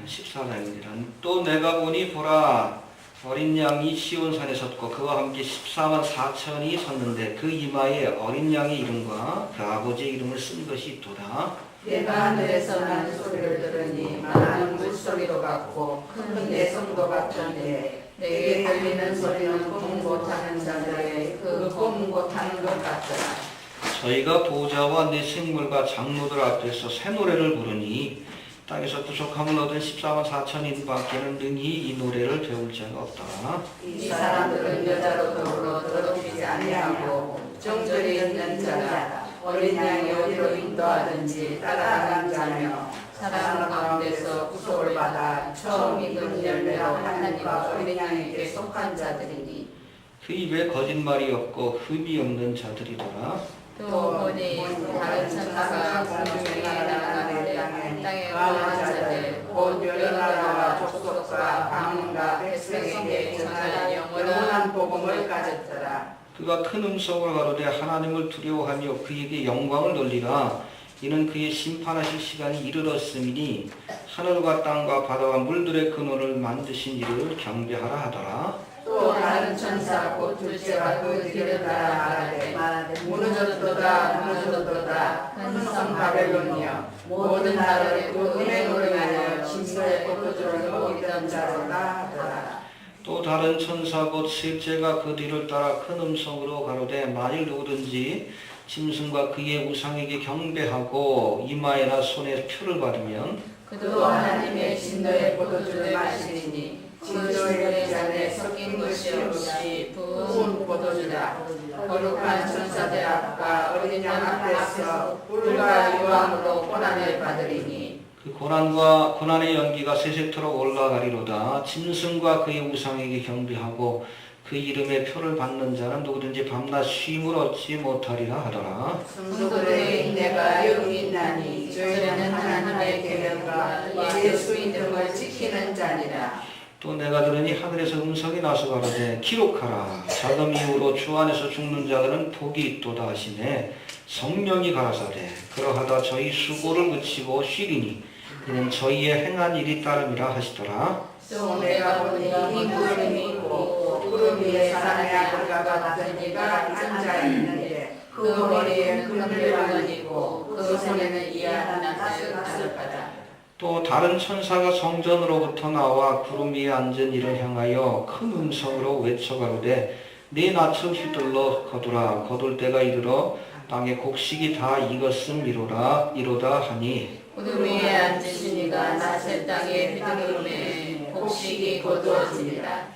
14장입니다. 또 내가 보니 보라 어린 양이 시온산에 섰고 그와 함께 14만 4천이 섰는데 그 이마에 어린 양의 이름과 그 아버지의 이름을 쓴 것이 있도다. 내가 하늘에서 나는 소리를 들으니 많은 물소리도 같고 큰 내성도 같던데 내게 들리는 소리는 꿈 못하는 자들의 그 꿈 못하는 것 같더라. 저희가 보좌와 내 생물과 장로들 앞에서 새 노래를 부르니 땅에서 부족함을 얻은 14만 4천인 밖에는 능히 이 노래를 배울 자가 없다. 이 사람들은 여자로 더불어 더럽히지 아니하고 정절이 있는 자라. 어린 양이 어디로 인도하든지 따라가는 자며 사람 가운데서 구속을 받아 처음 익은 열매로 하나님과 어린 양에게 속한 자들이니 그 입에 거짓말이 없고 흠이 없는 자들이더라. 또 보니 다른 천사가 공중에 날아가는데 땅에 거한 자들 곧 여러 나라와 족속과 방언과 백성에게 전하는 영원한 복음을 가졌더라. 그가 큰 음성으로 가로되 하나님을 두려워하며 그에게 영광을 돌리라. 이는 그의 심판하실 시간이 이르렀음이니 하늘과 땅과 바다와 물들의 근원을 만드신 이를 경배하라 하더라. 또 다른 천사 곧 둘째가 그 뒤를 따라 말하되 무너졌도다 큰 바벨론이여 모든 나라의 그 은혜 노래하여 진노의 포도주를 먹이던 자로다 하더라. 또 다른 천사 곧 셋째가 그 뒤를 따라 큰 음성으로 가로되 만일 누구든지 짐승과 그의 우상에게 경배하고 이마에나 손에 표를 받으면 그도 하나님의 진노의 포도주를 마시니 진노의 잔에 섞인 것이 없이 부은 포도주라. 거룩한 천사들 앞과 어린 양 앞에서 불과 유황으로 고난을 받으리니 그 고난의 연기가 세세토록 올라가리로다. 짐승과 그의 우상에게 경배하고 그 이름의 표를 받는 자는 누구든지 밤낮 쉼을 얻지 못하리라 하더라. 성도들의 인내가 여기 있나니 저희는 하나님의 계명과 예수 이름을 지키는 자니라. 또 내가 들으니 하늘에서 음성이 나서 가로되 기록하라. 자금 이후로 주 안에서 죽는 자들은 복이 있도다 하시네. 성령이 가라사대 그러하다 저희 수고를 그치고 쉬리니 이는 저희의 행한 일이 따름이라 하시더라. 또 내가 보니 이 구름이 있고 구름 위에 사람의 아들과 같은 이가 앉아 있는데 그 머리에 금들만은 있고 그 손에는 이하는 나스가다. 또 다른 천사가 성전으로부터 나와 구름 위에 앉은 이를 향하여 큰 음성으로 외쳐 가로되 네 낯을 휘둘러 거두라. 거둘 때가 이르러 땅의 곡식이 다 익었음이로다 하니 구름 위에 앉으신 이가 낯을 땅에 휘두르매 곡식이 거두어지니라.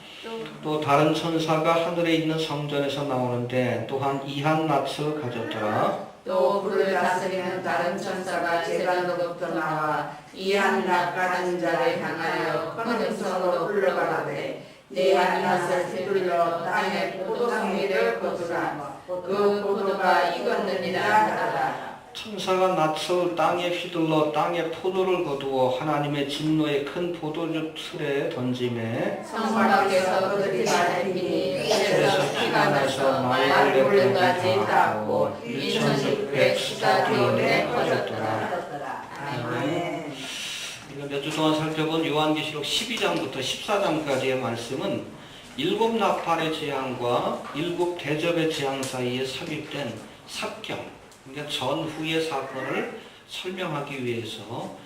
또 다른 천사가 하늘에 있는 성전에서 나오는데 또한 이한 낯을 가졌더라. 또 불을 다스리는 다른 천사가 제단으로부터 나와 이한 낯 가진 자를 향하여 큰 음성으로 불러가라되 네 한낫을 휘둘러 땅의 포도송이를 거두라. 그 포도가 익었느니라 하더라. 천사가 낯을 땅에 휘둘러 땅에 포도를 거두어 하나님의 진노의 큰 포도주 틀에 던짐에 성 밖에서 그들이 밟히니 그래서 피가 나서 말굴레까지 닿고 1614개월에 퍼졌더라. 아멘. 몇 주 동안 살펴본 요한계시록 12장부터 14장까지의 말씀은 일곱 나팔의 재앙과 일곱 대접의 재앙 사이에 삽입된 삽경, 그러니까 전후의 사건을 설명하기 위해서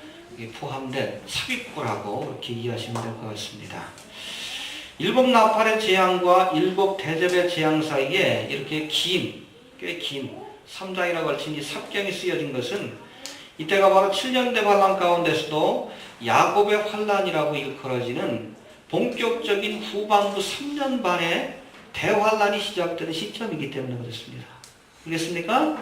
포함된 삽입구라고 이렇게 이해하시면 될 것 같습니다. 일곱 나팔의 재앙과 일곱 대접의 재앙 사이에 이렇게 꽤 긴 3장이나 걸친 이 삽경이 쓰여진 것은 이때가 바로 7년 대환란 가운데서도 야곱의 환란이라고 일컬어지는 본격적인 후반부 3년 반의 대환란이 시작되는 시점이기 때문에 그렇습니다. 그렇습니까?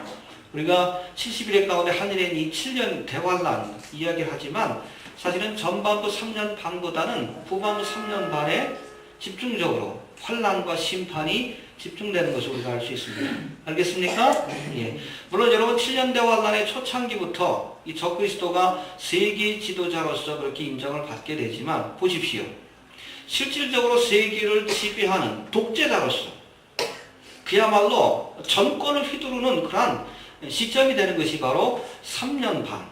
우리가 70일의 가운데 하늘에 이 7년 대환란 이야기를 하지만 사실은 전반부 3년 반보다는 후반부 3년 반에 집중적으로 환란과 심판이 집중되는 것을 우리가 알 수 있습니다. 알겠습니까? 예. 물론 여러분 7년 대환란의 초창기부터 이 적그리스도가 세계 지도자로서 그렇게 인정을 받게 되지만 보십시오. 실질적으로 세계를 지배하는 독재자로서 그야말로 정권을 휘두르는 그러한 시점이 되는 것이 바로 3년 반,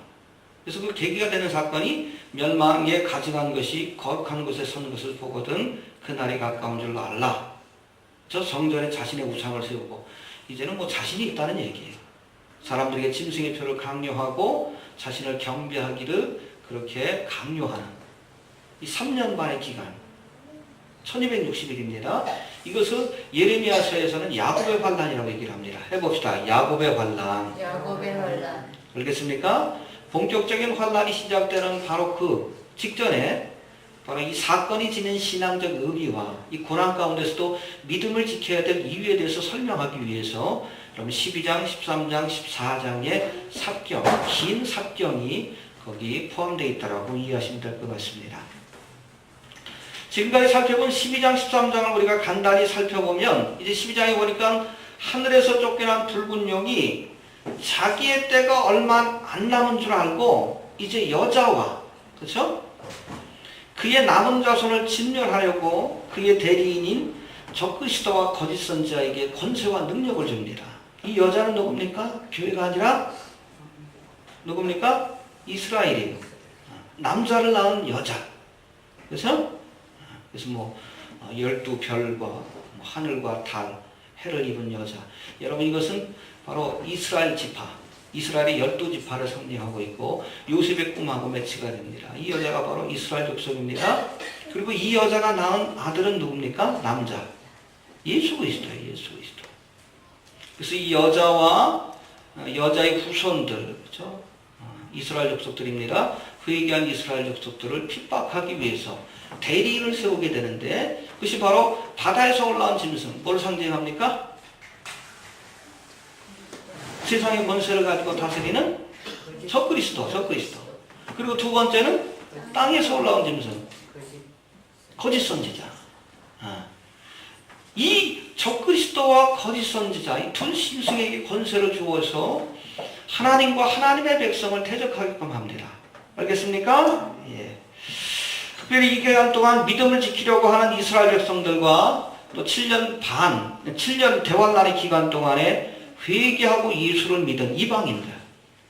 그래서 그 계기가 되는 사건이 멸망에 가증한 것이 거룩한 곳에 선 것을 보거든 그날이 가까운 줄로 알라. 저 성전에 자신의 우상을 세우고 이제는 뭐 자신이 있다는 얘기예요. 사람들에게 짐승의 표를 강요하고 자신을 경배하기를 그렇게 강요하는 이 3년 반의 기간 1260일입니다. 이것을 예레미야서에서는 야곱의 환란이라고 얘기를 합니다. 해봅시다. 야곱의 환란. 야곱의 환란. 알겠습니까? 본격적인 환란이 시작되는 바로 그 직전에 바로 이 사건이 지닌 신앙적 의미와 이 고난 가운데서도 믿음을 지켜야 될 이유에 대해서 설명하기 위해서 그럼 12장, 13장, 14장의 삽경, 긴 삽경이 거기 포함되어 있다고 이해하시면 될 것 같습니다. 지금까지 살펴본 12장, 13장을 우리가 간단히 살펴보면 이제 12장에 보니까 하늘에서 쫓겨난 붉은 용이 자기의 때가 얼마 안 남은 줄 알고 이제 여자와 그렇죠? 그의 남은 자손을 진멸하려고 그의 대리인인 적그리스도와 거짓 선지자에게 권세와 능력을 줍니다. 이 여자는 누굽니까? 교회가 아니라 누굽니까? 이스라엘이에요. 남자를 낳은 여자. 그래서 뭐 12별과 하늘과 달, 해를 입은 여자. 여러분 이것은 바로 이스라엘 지파, 이스라엘의 12지파를 상징하고 있고 요셉의 꿈하고 매치가 됩니다. 이 여자가 바로 이스라엘 족속입니다. 그리고 이 여자가 낳은 아들은 누굽니까? 남자. 예수 그리스도예요. 예수 그리스도. 그래서 이 여자와 여자의 후손들, 그렇죠? 이스라엘 족속들입니다. 그 얘기한 이스라엘 족속들을 핍박하기 위해서 대리인을 세우게 되는데 그것이 바로 바다에서 올라온 짐승. 뭘 상징합니까? 세상의 권세를 가지고 다스리는 적그리스도. 그리고 두 번째는 땅에서 올라온 짐승. 거짓 선지자. 이 적그리스도와 거짓 선지자, 이 두 짐승에게 권세를 주어서 하나님과 하나님의 백성을 대적하게끔 합니다. 알겠습니까? 예. 특별히 이 기간 동안 믿음을 지키려고 하는 이스라엘 백성들과 또 7년 대환란의 기간 동안에 회개하고 예수를 믿은 이방인들.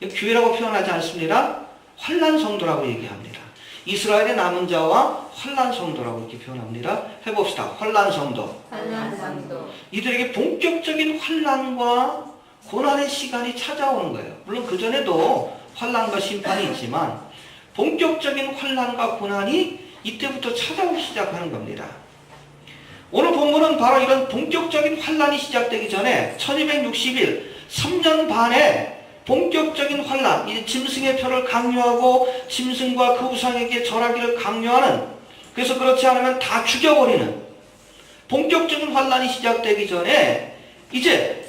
교회라고 표현하지 않습니다. 환란 성도라고 얘기합니다. 이스라엘의 남은 자와 환란 성도라고 이렇게 표현합니다. 해봅시다. 환란 성도. 환란 성도. 이들에게 본격적인 환란과 고난의 시간이 찾아오는 거예요. 물론 그전에도 환란과 심판이 있지만 본격적인 환란과 고난이 이때부터 찾아오기 시작하는 겁니다. 오늘 본문은 바로 이런 본격적인 환란이 시작되기 전에 1260일 3년 반에 본격적인 환란, 이 짐승의 표를 강요하고 짐승과 그 우상에게 절하기를 강요하는, 그래서 그렇지 않으면 다 죽여버리는 본격적인 환란이 시작되기 전에 이제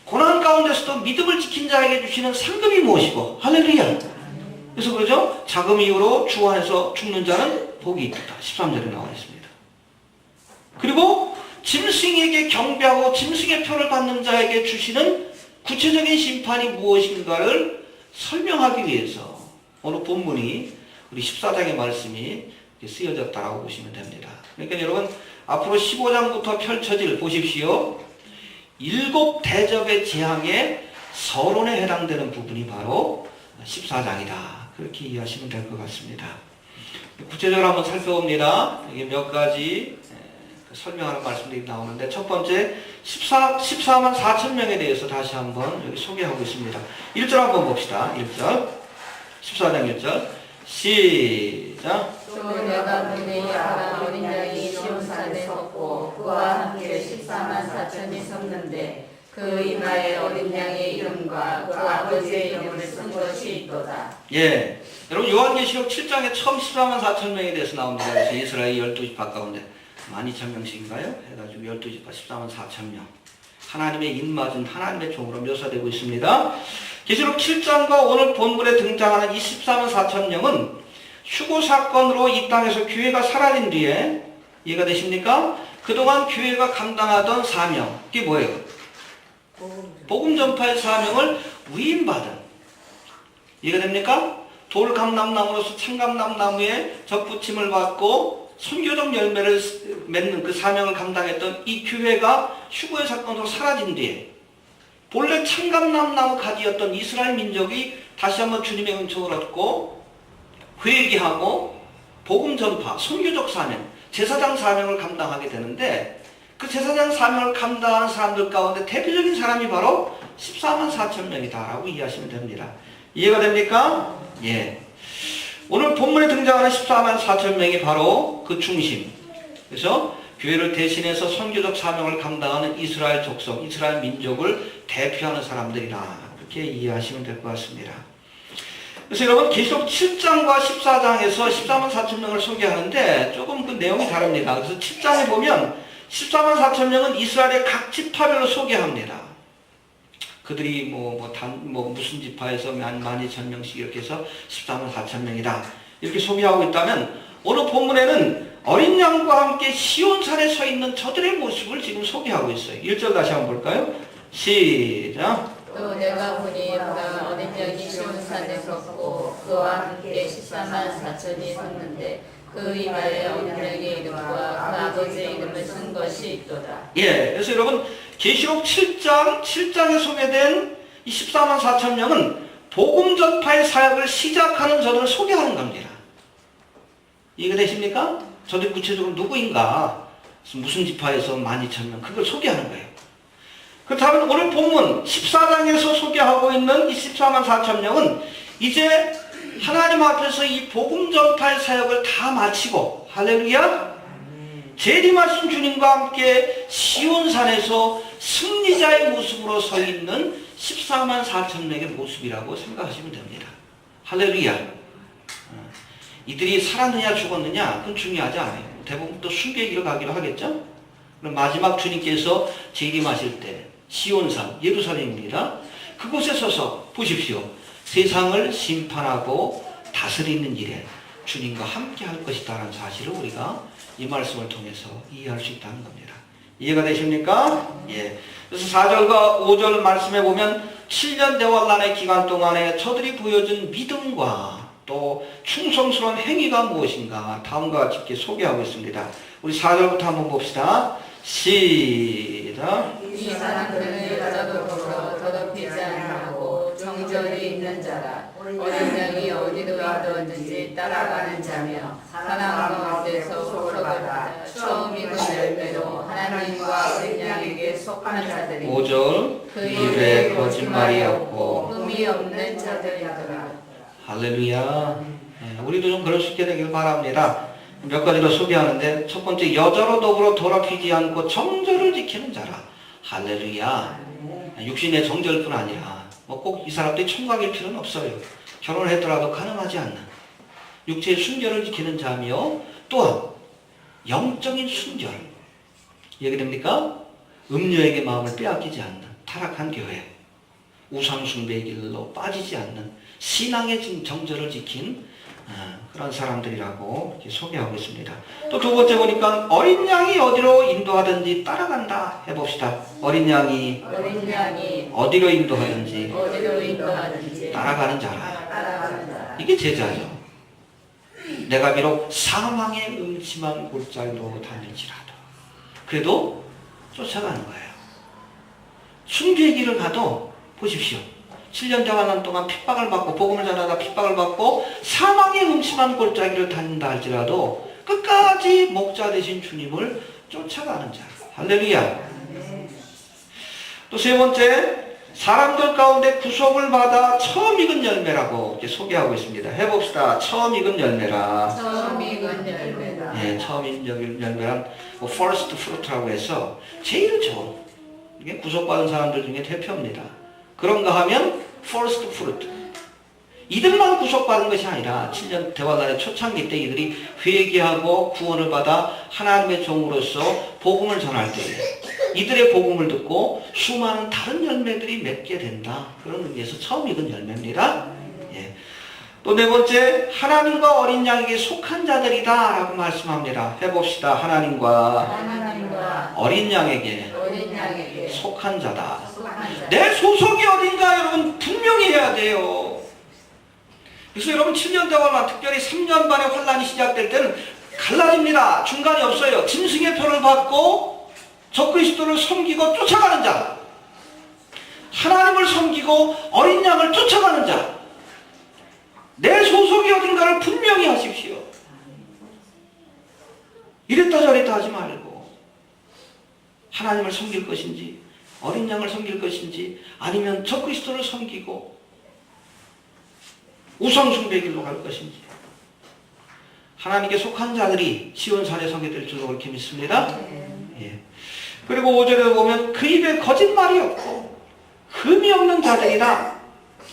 고난 가운데서도 믿음을 지킨 자에게 주시는 상급이 무엇이고, 할렐루야. 그래서 그러죠. 자금 이후로 주 안에서 죽는 자는 복이 있다. 13절에 나와 있습니다. 그리고 짐승에게 경배하고 짐승의 표를 받는 자에게 주시는 구체적인 심판이 무엇인가를 설명하기 위해서 오늘 본문이 우리 14장의 말씀이 쓰여졌다라고 보시면 됩니다. 그러니까 여러분 앞으로 15장부터 펼쳐질, 보십시오. 7 대접의 재앙의 서론에 해당되는 부분이 바로 14장이다. 그렇게 이해하시면 될 것 같습니다. 구체적으로 한번 살펴봅니다. 이게 몇 가지 설명하는 말씀들이 나오는데, 첫 번째 14만 4천 명에 대해서 다시 한번 여기 소개하고 있습니다. 1절 한번 봅시다. 1절 14장 1절 시작. 또 내가 눈에 야한 어린 양이 시온산에 섰고 그와 함께 14만 4천이 섰는데 그 이마에 어린 양의 이름과 그 아버지의 이름을 쓴 것이 있도다. 예, 여러분 요한계시록 7장에 처음 14만 4천 명에 대해서 나옵니다. 그래서 이스라엘 12지파 가운데 12,000명씩인가요? 해가지고 12지파 14만 4천 명. 하나님의 입맞은 하나님의 종으로 묘사되고 있습니다. 계시록 7장과 오늘 본문에 등장하는 이 14만 4천 명은 휴고 사건으로 이 땅에서 교회가 사라진 뒤에, 이해가 되십니까? 그동안 교회가 감당하던 사명, 그게 뭐예요? 복음 전파의 사명을 위임받은, 이해가 됩니까? 돌감람나무로서 참감람나무에 접붙임을 받고 선교적 열매를 맺는 그 사명을 감당했던 이 교회가 휴거의 사건으로 사라진 뒤에 본래 참감람나무 가지였던 이스라엘 민족이 다시 한번 주님의 은총을 얻고 회개하고 복음 전파, 선교적 사명, 제사장 사명을 감당하게 되는데 그 제사장 사명을 감당한 사람들 가운데 대표적인 사람이 바로 14만 4천 명이다라고 이해하시면 됩니다. 이해가 됩니까? 예. 오늘 본문에 등장하는 14만 4천 명이 바로 그 중심. 그래서 교회를 대신해서 선교적 사명을 감당하는 이스라엘 족속, 이스라엘 민족을 대표하는 사람들이다. 그렇게 이해하시면 될 것 같습니다. 그래서 여러분 계시록 7장과 14장에서 14만 4천 명을 소개하는데 조금 그 내용이 다릅니다. 그래서 7장에 보면 14만 4천 명은 이스라엘의 각 지파별로 소개합니다. 그들이 무슨 지파에서 12,000명씩 이렇게 해서 14만 4천 명이다. 이렇게 소개하고 있다면 오늘 본문에는 어린 양과 함께 시온산에 서 있는 저들의 모습을 지금 소개하고 있어요. 1절 다시 한번 볼까요? 시작. 또 내가 보니 보다 어린 양이 시온산에 섰고 그와 함께 14만 4천이 섰는데 그 이마에 어린 양의 이름과 그 아버지의 이름을 쓴 것이 있도다. 예, 그래서 여러분 계시록 7장에 소개된 이 14만 4천 명은 복음 전파의 사역을 시작하는 저들을 소개하는 겁니다. 이해가 되십니까? 저들이 구체적으로 누구인가, 무슨 지파에서 12,000명, 그걸 소개하는 거예요. 그렇다면 오늘 본문 14장에서 소개하고 있는 이 14만 4천 명은 이제 하나님 앞에서 이 복음 전파의 사역을 다 마치고, 할렐루야, 재림하신 주님과 함께 시온산에서 승리자의 모습으로 서 있는 14만 4천 명의 모습이라고 생각하시면 됩니다. 할렐루야. 이들이 살았느냐 죽었느냐 그건 중요하지 않아요. 대부분 또 순교의 길을 가기로 하겠죠. 그럼 마지막 주님께서 재림하실 때 시온산, 예루살렘입니다. 그곳에 서서 보십시오. 세상을 심판하고 다스리는 일에 주님과 함께 할 것이다라는 사실을 우리가 이 말씀을 통해서 이해할 수 있다는 겁니다. 이해가 되십니까? 예. 그래서 4절과 5절 말씀해 보면 7년 대환란의 기간 동안에 저들이 보여준 믿음과 또 충성스러운 행위가 무엇인가 다음과 같이 이렇게 소개하고 있습니다. 우리 4절부터 한번 봅시다. 시작. 이 사람들은 여자도 더러 더럽히지 아니하고 정절이 있는 자라. 어린 양이 어디로 가든지 따라가는 자며 사람 가운데서 소로받아 처음 익은 열매로 하나님과 어린 양에게 속한 자들이 5절. 그 입에 거짓말이 없고 흠이 없는 자들이더라. 할렐루야. 우리도 좀 그럴 수 있게 되길 바랍니다. 몇 가지로 소개하는데 첫 번째, 여자로 더불어 더럽히지 않고 정절을 지키는 자라. 할렐루야. 육신의 정절뿐 아니라 꼭 이 사람들이 총각일 필요는 없어요. 결혼을 했더라도 가능하지 않는 육체의 순결을 지키는 자며 또한 영적인 순결. 얘기됩니까? 음료에게 마음을 빼앗기지 않는 타락한 교회, 우상숭배의 길로 빠지지 않는 신앙의 정절을 지킨 그런 사람들이라고 이렇게 소개하고 있습니다. 또 두 번째 보니까 어린 양이 어디로 인도하든지 따라간다 해봅시다. 어린 양이 어디로 인도하든지 따라가는 자라. 이게 제자죠. 내가 비록 사망의 음침한 골짜기로 다닐지라도 그래도 쫓아가는 거예요. 순교의 길을 가도 보십시오. 7년 대환란 동안 핍박을 받고 복음을 전하다 핍박을 받고 사망의 음침한 골짜기를 다닌다 할지라도 끝까지 목자 되신 주님을 쫓아가는 자. 할렐루야. 또 세 번째, 사람들 가운데 구속을 받아 처음 익은 열매라고 이렇게 소개하고 있습니다. 해봅시다. 처음 익은 열매라. 처음 익은 열매라. 예, 처음 익은 열매란 first fruit라고 해서 제일 좋은, 이게 구속받은 사람들 중에 대표입니다. 그런가 하면 first fruit. 이들만 구속받은 것이 아니라 7년 대환란의 초창기 때 이들이 회개하고 구원을 받아 하나님의 종으로서 복음을 전할 때 이들의 복음을 듣고 수많은 다른 열매들이 맺게 된다. 그런 의미에서 처음 익은 열매입니다. 예. 또 네 번째, 하나님과 어린 양에게 속한 자들이다 라고 말씀합니다. 해봅시다. 하나님과 어린 양에게 속한 자다. 내 소속이 어딘가 여러분 분명히 해야 돼요. 그래서 여러분 7년 대환란, 특별히 3년 반의 환란이 시작될 때는 갈라집니다. 중간이 없어요. 짐승의 표를 받고 적그리스도를 섬기고 쫓아가는 자, 하나님을 섬기고 어린 양을 쫓아가는 자, 내 소속이 어딘가를 분명히 하십시오. 이랬다 저랬다 하지 말고 하나님을 섬길 것인지 어린 양을 섬길 것인지 아니면 적그리스도를 섬기고 우상숭배 길로 갈 것인지 하나님께 속한 자들이 시온산에 서게 될 줄로 그렇게 믿습니다. 예. 그리고 5절에 보면 그 입에 거짓말이 없고 흠이 없는 자들이다.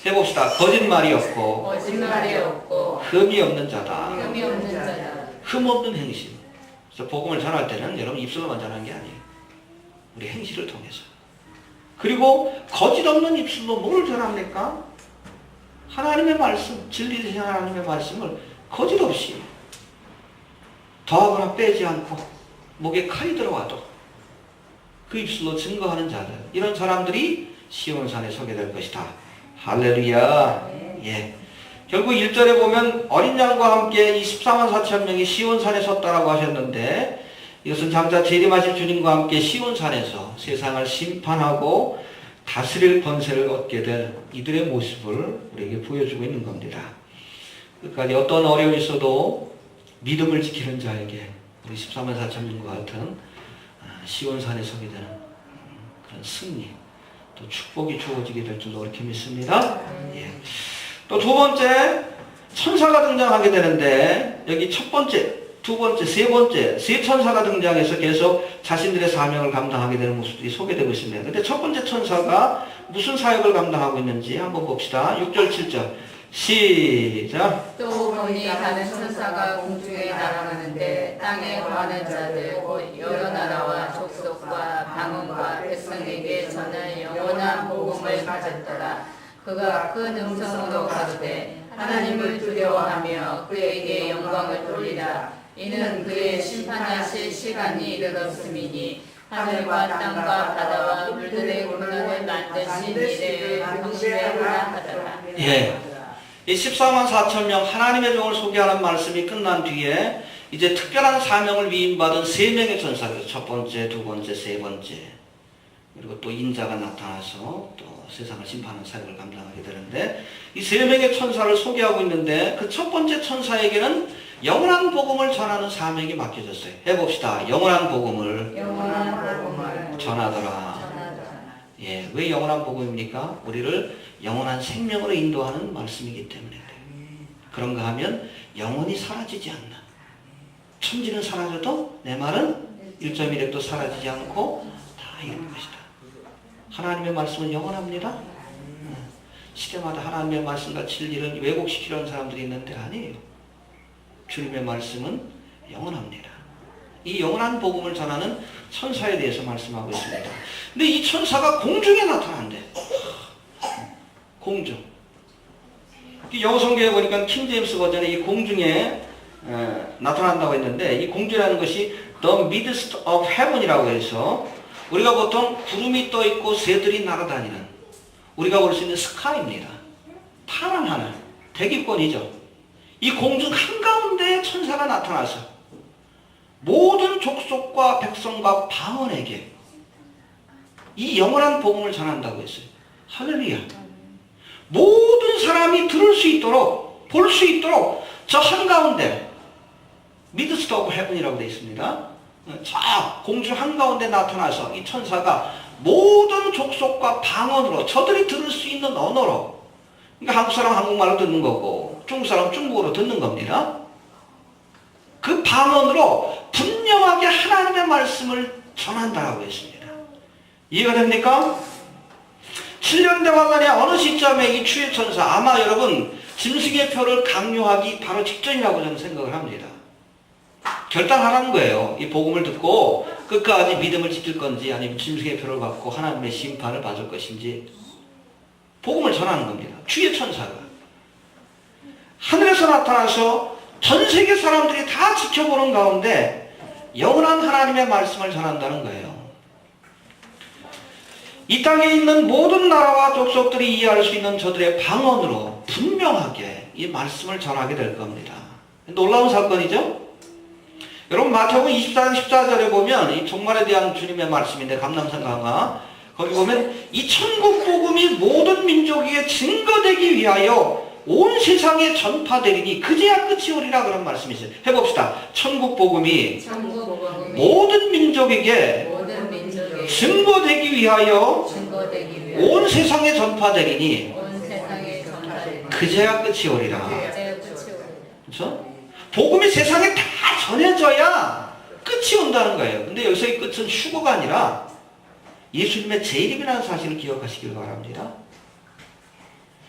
해봅시다. 거짓말이 없고 거짓말이 없고 흠이 없는 자다. 흠이 없는 자다. 흠 없는 행실. 그래서 복음을 전할 때는 여러분 입술로만 전하는 게 아니에요. 우리 행실을 통해서. 그리고 거짓 없는 입술로 뭘 전합니까? 하나님의 말씀, 진리 되신 하나님의 말씀을 거짓 없이 더하거나 빼지 않고 목에 칼이 들어와도 그 입술로 증거하는 자들, 이런 사람들이 시온산에 서게 될 것이다. 할렐루야. 예. 결국 1절에 보면 어린 양과 함께 이 14만 4천 명이 시온산에 섰다라고 하셨는데 이것은 장차 재림하실 주님과 함께 시온산에서 세상을 심판하고 다스릴 권세를 얻게 될 이들의 모습을 우리에게 보여주고 있는 겁니다. 끝까지 어떤 어려움이 있어도 믿음을 지키는 자에게 우리 14만 4천 명과 같은 시온산에 서게 되는 그런 승리 또 축복이 주어지게 될 줄로 그렇게 믿습니다. 예. 또 두 번째 천사가 등장하게 되는데 여기 첫 번째, 두 번째, 세 번째 세 천사가 등장해서 계속 자신들의 사명을 감당하게 되는 모습들이 소개되고 있습니다. 근데 첫 번째 천사가 무슨 사역을 감당하고 있는지 한번 봅시다. 6절 7절 시작. 또 보니 다른 천사가 공중에 날아가는데 땅에 거하는 자들 곧 여러 나라와 족속과 방언과 백성에게 전할 영원한 복음을 가졌더라. 그가 큰 음성으로 가로되 하나님을 두려워하며 그에게 영광을 돌리라. 이는 그의 심판하실 시간이 이르렀음이니 하늘과 땅과 바다와 물들의 군원을 만드신 이를 경배하라 하더라. 예. 이 14만 4천 명 하나님의 종을 소개하는 말씀이 끝난 뒤에 이제 특별한 사명을 위임받은 세 명의 천사들, 첫 번째, 두 번째, 세 번째, 그리고 또 인자가 나타나서 또 세상을 심판하는 사역을 감당하게 되는데 이 세 명의 천사를 소개하고 있는데 그 첫 번째 천사에게는 영원한 복음을 전하는 사명이 맡겨졌어요. 해봅시다. 영원한 복음을 전하더라. 예, 왜 영원한 복음입니까? 우리를 영원한 생명으로 인도하는 말씀이기 때문에 그래요. 그런가 하면 영원히 사라지지 않는, 천지는 사라져도 내 말은 1.1핵도 사라지지 않고 다 이런 것이다. 하나님의 말씀은 영원합니다. 시대마다 하나님의 말씀과 진리를 왜곡시키려는 사람들이 있는데 아니에요. 주님의 말씀은 영원합니다. 이 영원한 복음을 전하는 천사에 대해서 말씀하고 있습니다. 근데 이 천사가 공중에 나타난대. 공중. 영어 성경에 보니까 킹제임스 버전에 이 공중에 나타난다고 했는데 이 공중이라는 것이 the midst of heaven이라고 해서 우리가 보통 구름이 떠 있고 새들이 날아다니는 우리가 볼 수 있는 스카이입니다. 파란 하늘, 대기권이죠. 이 공중 한가운데 천사가 나타나서 모든 족속과 백성과 방언에게 이 영원한 복음을 전한다고 했어요. 할렐루야. 모든 사람이 들을 수 있도록, 볼 수 있도록 저 한가운데 midst of heaven이라고 되어 있습니다. 저 공중 한가운데 나타나서 이 천사가 모든 족속과 방언으로 저들이 들을 수 있는 언어로, 그러니까 한국 사람 한국말로 듣는 거고 중국 사람 중국어로 듣는 겁니다. 그 방언으로 분명하게 하나님의 말씀을 전한다라고 했습니다. 이해가 됩니까? 7년 대환란의 어느 시점에 이 주의 천사, 아마 여러분 짐승의 표를 강요하기 바로 직전이라고 저는 생각을 합니다. 결단하라는 거예요. 이 복음을 듣고 끝까지 믿음을 지킬 건지 아니면 짐승의 표를 받고 하나님의 심판을 받을 것인지 복음을 전하는 겁니다. 주의 천사가 하늘에서 나타나서 전 세계 사람들이 다 지켜보는 가운데 영원한 하나님의 말씀을 전한다는 거예요. 이 땅에 있는 모든 나라와 족속들이 이해할 수 있는 저들의 방언으로 분명하게 이 말씀을 전하게 될 겁니다. 놀라운 사건이죠? 여러분 마태복음 24장 14절에 보면 이 종말에 대한 주님의 말씀인데 감람산 강화 거기 보면 이 천국 복음이 모든 민족에게 증거되기 위하여 온 세상에 전파되리니 그제야 끝이 오리라 그런 말씀이 있어요. 해봅시다. 천국 복음이 모든 민족에게 모든 민족에 증거되기 위하여 증거되기 위하여 온 세상에 전파되리니 온 세상에 전파되리니 그제야 끝이 오리라. 그제야 끝이 오리라. 그렇죠? 복음이 세상에 다 전해져야 끝이 온다는 거예요. 근데 여기서의 끝은 휴거가 아니라 예수님의 재림이라는 사실을 기억하시길 바랍니다.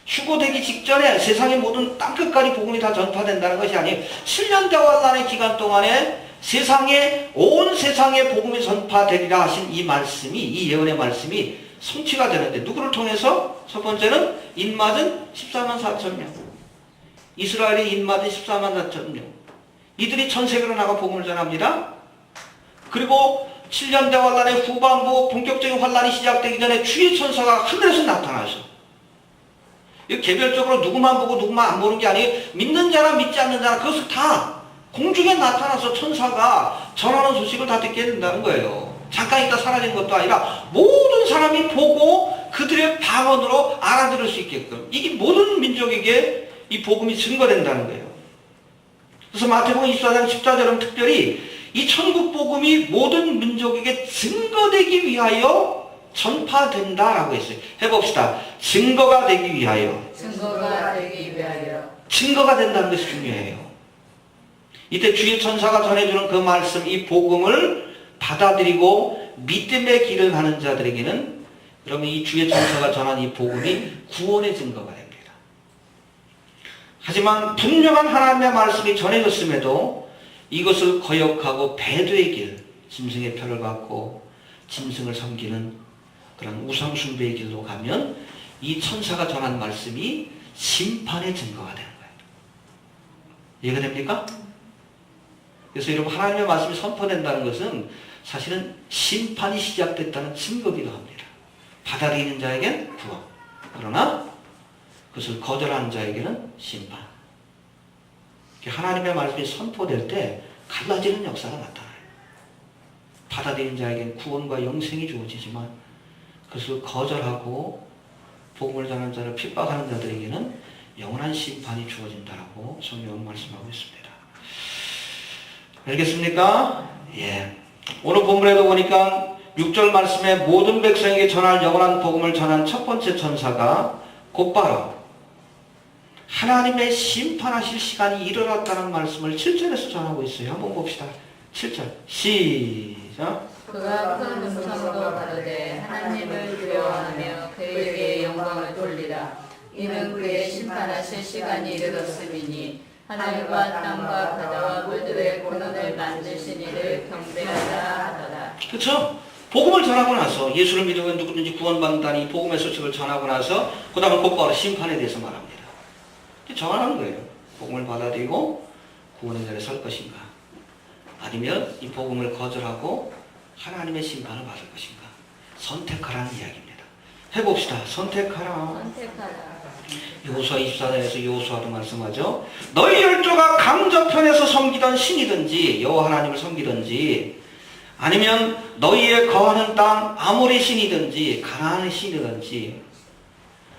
휴거되기 직전에 세상의 모든 땅끝까지 복음이 다 전파된다는 것이 아니에요. 7년 대환란의 기간 동안에 온 세상에 복음이 전파되리라 하신 이 말씀이, 이 예언의 말씀이 성취가 되는데 누구를 통해서? 첫 번째는 인맞은 14만 4천 명. 이스라엘의 인맞은 14만 4천 명. 이들이 전 세계로 나가 복음을 전합니다. 그리고 7년 대환란의 후반부 본격적인 환란이 시작되기 전에 주의 천사가 하늘에서 나타나서 개별적으로 누구만 보고 누구만 안 보는 게 아니에요. 믿는 자나 믿지 않는 자나 그것을 다 공중에 나타나서 천사가 전하는 소식을 다 듣게 된다는 거예요. 잠깐 있다 사라진 것도 아니라 모든 사람이 보고 그들의 방언으로 알아들을 수 있게끔 이게 모든 민족에게 이 복음이 증거된다는 거예요. 그래서 마태복음 24장 14절은 특별히 이 천국 복음이 모든 민족에게 증거되기 위하여 전파된다라고 했어요. 해봅시다. 증거가 되기 위하여. 증거가 되기 위하여. 증거가 된다는 것이 중요해요. 이때 주의 천사가 전해주는 그 말씀, 이 복음을 받아들이고 믿음의 길을 가는 자들에게는 그러면 이 주의 천사가 전한 이 복음이 구원의 증거가 됩니다. 하지만 분명한 하나님의 말씀이 전해졌음에도 이것을 거역하고 배도의 길, 짐승의 표를 받고 짐승을 섬기는 그런 우상 숭배의 길로 가면 이 천사가 전한 말씀이 심판의 증거가 되는 거예요. 이해가 됩니까? 그래서 여러분 하나님의 말씀이 선포된다는 것은 사실은 심판이 시작됐다는 증거기도 합니다. 받아들이는 자에겐 구원, 그러나 그것을 거절하는 자에게는 심판. 하나님의 말씀이 선포될 때 갈라지는 역사가 나타나요. 받아들이는 자에게는 구원과 영생이 주어지지만 그것을 거절하고 복음을 전하는 자를 핍박하는 자들에게는 영원한 심판이 주어진다라고 성경은 말씀하고 있습니다. 알겠습니까? 예. 오늘 본문에도 보니까 6절 말씀에 모든 백성에게 전할 영원한 복음을 전한 첫 번째 천사가 곧바로 하나님의 심판하실 시간이 이르렀다는 말씀을 7절에서 전하고 있어요. 한번 봅시다. 7절 시작. 그가 큰 음성으로 가로되 하나님을 두려워하며 그에게 영광을 돌리라. 이는 그의 심판하실 시간이 이르렀음이니 하늘과 땅과 바다와 물들의 근원을 만드신 이를 경배하라 하더라. 그렇죠? 복음을 전하고 나서 예수를 믿으면 누구든지 구원받는다는 이 복음의 소식을 전하고 나서 그 다음에 곧바로 심판에 대해서 말합니다. 정하는 거예요. 복음을 받아들이고 구원의 자리에 설 것인가, 아니면 이 복음을 거절하고 하나님의 심판을 받을 것인가. 선택하라는 이야기입니다. 해봅시다. 선택하라. 여호수아 24장에서 여호수아도 말씀하죠. 너희 열조가 강저편에서 섬기던 신이든지 여호와 하나님을 섬기든지 아니면 너희의 거하는 땅 아모리 신이든지 가나안의 신이든지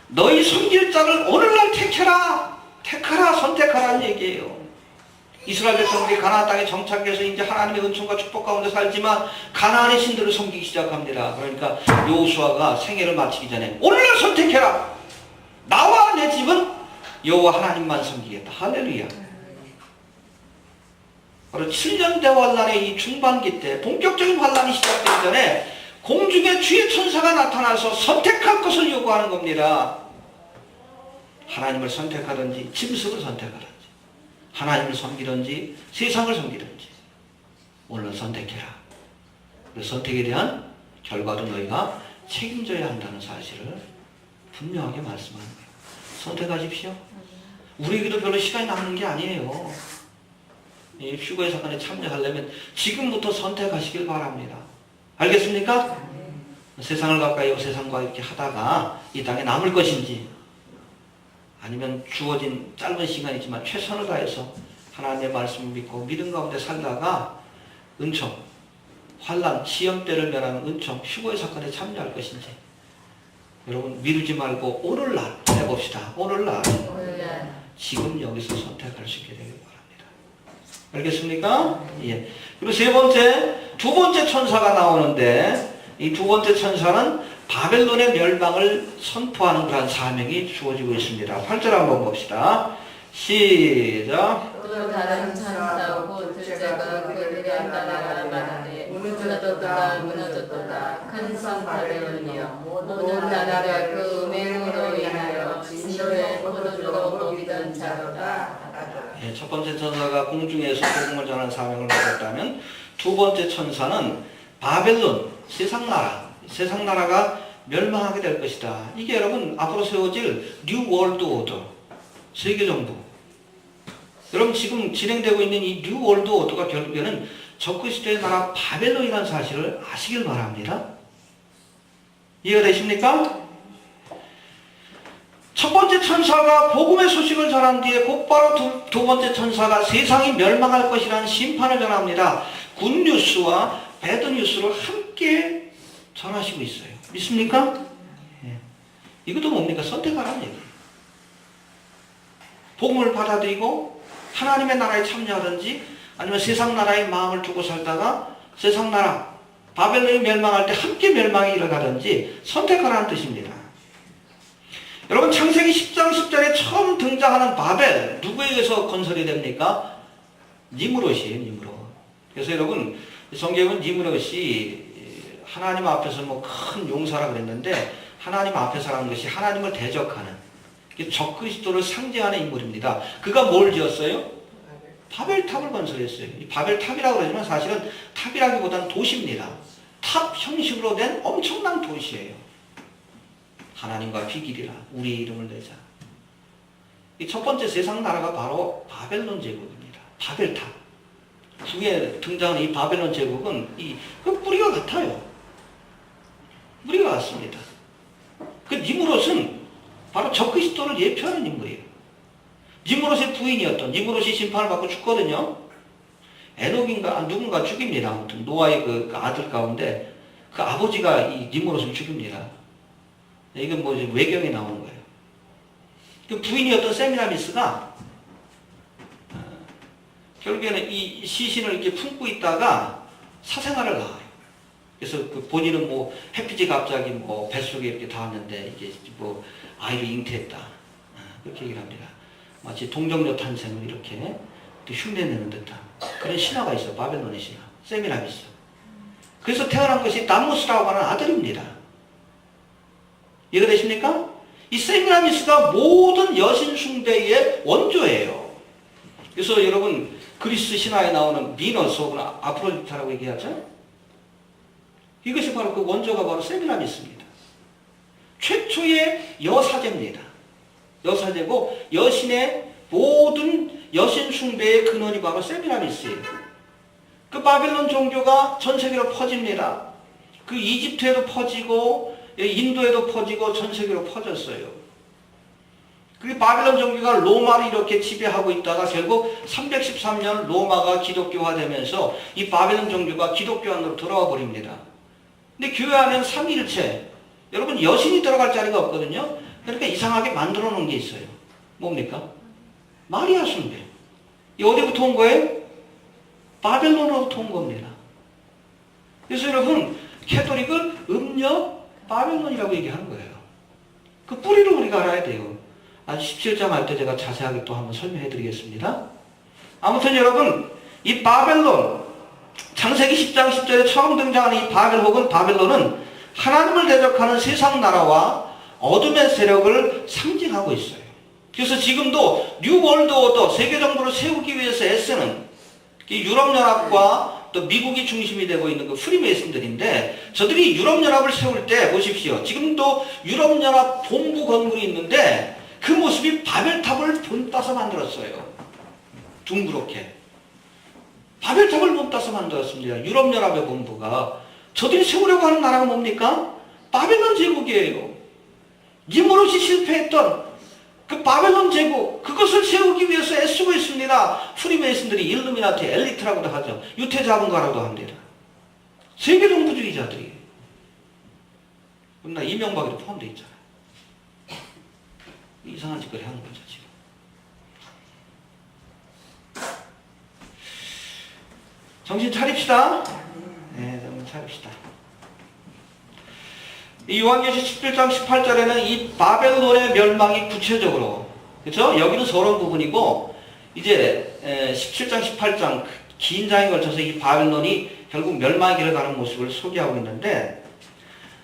너희 섬길 자를 오늘날 택해라. 택하라, 선택하라는 얘기예요. 이스라엘 백성들이 가나안 땅에 정착해서 이제 하나님의 은총과 축복 가운데 살지만 가나안의 신들을 섬기기 시작합니다. 그러니까 여호수아가 생애를 마치기 전에 오늘날 선택해라. 나와 내 집은 여호와 하나님만 섬기겠다. 할렐루야. 바로 7년 대환란의 이 중반기 때 본격적인 환란이 시작되기 전에 공중에 주의 천사가 나타나서 선택할 것을 요구하는 겁니다. 하나님을 선택하든지 짐승을 선택하든지 하나님을 섬기든지 세상을 섬기든지 오늘은 선택해라. 그 선택에 대한 결과도 너희가 책임져야 한다는 사실을 분명하게 말씀하는 거예요. 선택하십시오. 우리에게도 별로 시간이 남는 게 아니에요. 이 휴거의 사건에 참여하려면 지금부터 선택하시길 바랍니다. 알겠습니까? 세상을 가까이 오고 세상과 이렇게 하다가 이 땅에 남을 것인지 아니면 주어진 짧은 시간이지만 최선을 다해서 하나님의 말씀을 믿고 믿음 가운데 살다가 은총, 환란, 시험 때를 면하는 은총, 휴거의 사건에 참여할 것인지 여러분 미루지 말고 오늘날 해봅시다. 오늘날 지금 여기서 선택할 수 있게 되길 바랍니다. 알겠습니까? 예. 그리고 세 번째, 두 번째 천사가 나오는데 이 두 번째 천사는 바벨론의 멸망을 선포하는 그런 사명이 주어지고 있습니다. 8절 한번 봅시다. 시작. 또 다른 천사고 둘째가 그를 따라 말하되 무너졌도다 큰 성 바벨론이여 모든 나라가 그 음행으로 인하여 진노의 포도주로 먹이던 자로다. 예, 첫 번째 천사가 공중에서 복음을 전하는 사명을 받았다면 두 번째 천사는 바벨론, 세상 나라가 멸망하게 될 것이다. 이게 여러분 앞으로 세워질 뉴 월드 오더, 세계 정부. 여러분 지금 진행되고 있는 이 뉴 월드 오더가 결국에는 적그리스도의 나라 바벨론이라는 사실을 아시길 바랍니다. 이해가 되십니까? 첫 번째 천사가 복음의 소식을 전한 뒤에 곧바로 두 번째 천사가 세상이 멸망할 것이라는 심판을 전합니다. 굿뉴스와 배드뉴스를 함께 전하시고 있어요. 믿습니까? 예. 이것도 뭡니까? 선택하라는 얘기예요. 복음을 받아들이고 하나님의 나라에 참여하든지 아니면 세상 나라의 마음을 두고 살다가 세상 나라 바벨론이 멸망할 때 함께 멸망에 이르가든지 선택하라는 뜻입니다. 여러분 창세기 10장 10절에 처음 등장하는 바벨 누구에 의해서 건설이 됩니까? 니므롯이에요. 니므롯. 그래서 여러분 성경은 니므롯이 하나님 앞에서 뭐 큰 용사라 그랬는데 하나님 앞에서라는 것이 하나님을 대적하는 적그리스도를 상징하는 인물입니다. 그가 뭘 지었어요? 바벨탑을 건설했어요. 이 바벨탑이라고 그러지만 사실은 탑이라기보다는 도시입니다. 탑 형식으로 된 엄청난 도시예요. 하나님과 비길이라 우리 이름을 내자. 이 첫 번째 세상 나라가 바로 바벨론 제국입니다. 바벨탑. 후에 등장하는 이 바벨론 제국은 그 뿌리가 같아요. 뿌리가 같습니다. 그 니므롯은 바로 적그리스도를 예표하는 인물이에요. 니므롯의 부인이었던 니므롯이 심판을 받고 죽거든요. 에녹인가 누군가 죽입니다. 아무튼 노아의 그 아들 가운데 그 아버지가 이 니므롯을 죽입니다. 이건 뭐 외경에 나오는 거예요. 그 부인이었던 세미라미스가 결국에는 이 시신을 이렇게 품고 있다가 사생활을 낳아요. 그래서 그 본인은 뭐 햇빛이 갑자기 뭐 뱃속에 이렇게 닿았는데 이게 뭐 아이를 잉태했다. 그렇게 얘기를 합니다. 마치 동정녀 탄생을 이렇게 흉내내는 듯한 그런 신화가 있어요. 바벨론의 신화. 세미라미스. 그래서 태어난 것이 남무스라고 하는 아들입니다. 이해가 되십니까? 이 세미라미스가 모든 여신 숭배의 원조예요. 그래서 여러분 그리스 신화에 나오는 미너스 혹은 아프로디타라고 얘기하죠. 이것이 바로 그 원조가 바로 세미라미스입니다. 최초의 여사제입니다. 여사제고 여신의 모든 여신 숭배의 근원이 바로 세미라미스예요. 그 바벨론 종교가 전 세계로 퍼집니다. 그 이집트에도 퍼지고 인도에도 퍼지고 전 세계로 퍼졌어요. 그 바벨론 종교가 로마를 이렇게 지배하고 있다가 결국 313년 로마가 기독교화되면서 이 바벨론 종교가 기독교 안으로 들어와 버립니다. 근데 교회 안에는 삼위일체, 여러분 여신이 들어갈 자리가 없거든요. 그러니까 이상하게 만들어 놓은 게 있어요. 뭡니까? 마리아 숭배. 이 어디부터 온 거예요? 바벨론으로부터 온 겁니다. 그래서 여러분 캐톨릭은 음력 바벨론이라고 얘기하는 거예요. 그 뿌리를 우리가 알아야 돼요. 17장 할 때 제가 자세하게 또 한번 설명해 드리겠습니다. 아무튼 여러분 이 바벨론 창세기 10장 10절에 처음 등장하는 이 바벨 혹은 바벨론은 하나님을 대적하는 세상 나라와 어둠의 세력을 상징하고 있어요. 그래서 지금도 뉴 월드 오더 세계 정부를 세우기 위해서 애쓰는 유럽연합과 또 미국이 중심이 되고 있는 그 프리메이슨들인데 저들이 유럽연합을 세울 때 보십시오. 지금도 유럽연합 본부 건물이 있는데 그 모습이 바벨탑을 본따서 만들었어요. 둥그렇게. 바벨탑을 본따서 만들었습니다. 유럽연합의 본부가. 저들이 세우려고 하는 나라가 뭡니까? 바벨론 제국이에요. 니므롯이 실패했던 그 바벨론 제국, 그것을 세우기 위해서 애쓰고 있습니다. 프리메이슨들이 일루미나티 엘리트라고도 하죠. 유태자본가라고도 합니다. 세계정부주의자들이. 그러나 이명박에도 포함되어 있잖아요. 이상한 짓거리 하는 거죠, 지금. 정신 차립시다. 네, 정신 차립시다. 이 요한계시 17장 18절에는 이 바벨론의 멸망이 구체적으로, 그렇죠? 여기는 서론 부분이고 이제 17장 18장 긴 장에 걸쳐서 이 바벨론이 결국 멸망의 길을 가는 모습을 소개하고 있는데